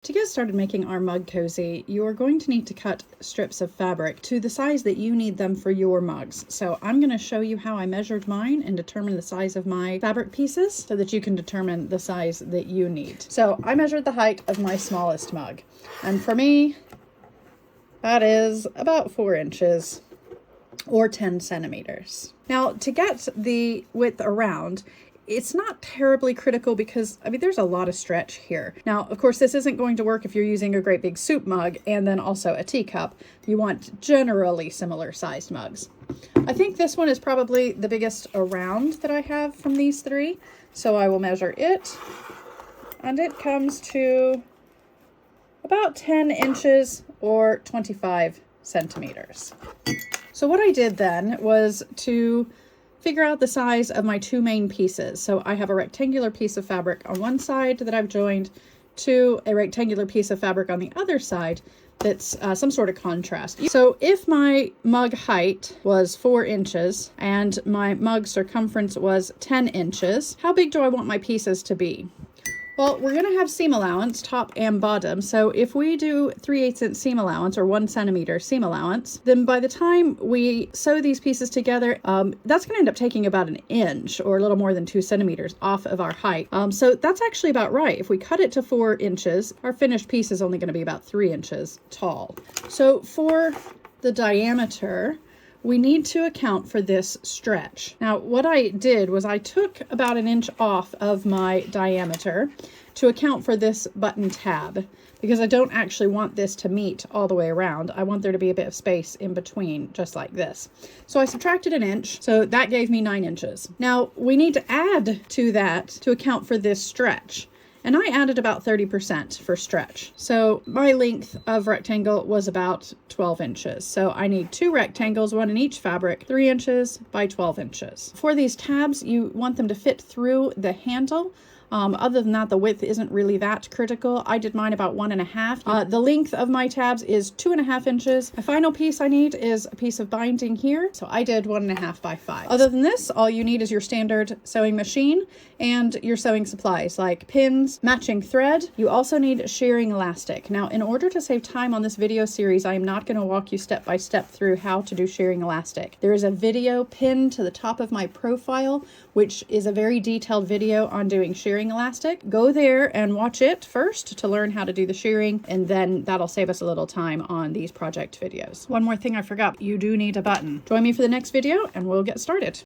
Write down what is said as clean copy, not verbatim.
To get started making our mug cozy, you are going to need to cut strips of fabric to the size that you need them for your mugs. So I'm going to show you how I measured mine and determine the size of my fabric pieces so that you can determine the size that you need. So I measured the height of my smallest mug, and for me, that is about 4 inches or 10 centimeters. Now, to get the width around, it's not terribly critical because, there's a lot of stretch here. Now, of course, this isn't going to work if you're using a great big soup mug and then also a teacup. You want generally similar sized mugs. I think this one is probably the biggest around that I have from these three. So I will measure it, and it comes to about 10 inches or 25 centimeters. So what I did then was to figure out the size of my two main pieces. So I have a rectangular piece of fabric on one side that I've joined to a rectangular piece of fabric on the other side that's some sort of contrast. So if my mug height was 4 inches and my mug circumference was 10 inches, how big do I want my pieces to be? Well, we're going to have seam allowance, top and bottom. So if we do 3/8 inch seam allowance or 1 centimeter seam allowance, then by the time we sew these pieces together, that's going to end up taking about 1 inch or a little more than 2 centimeters off of our height. So that's actually about right. If we cut it to 4 inches, our finished piece is only going to be about 3 inches tall. So for the diameter, we need to account for this stretch. Now, what I did was I took about 1 inch off of my diameter to account for this button tab, because I don't actually want this to meet all the way around. I want there to be a bit of space in between, just like this. So I subtracted 1 inch, so that gave me 9 inches. Now, we need to add to that to account for this stretch. And I added about 30% for stretch. So my length of rectangle was about 12 inches. So I need 2 rectangles, 1 in each fabric, 3 inches by 12 inches. For these tabs, you want them to fit through the handle. Other than that, the width isn't really that critical. I did mine about 1.5. The length of my tabs is 2.5 inches. The final piece I need is a piece of binding here. So I did 1.5 by 5. Other than this, all you need is your standard sewing machine and your sewing supplies like pins, matching thread. You also need shearing elastic. Now, in order to save time on this video series, I am not going to walk you step by step through how to do shearing elastic. There is a video pinned to the top of my profile, which is a very detailed video on doing shearing elastic. Go there and watch it first to learn how to do the shearing, and then that'll save us a little time on these project videos. One more thing I forgot, you do need a button. Join me for the next video and we'll get started.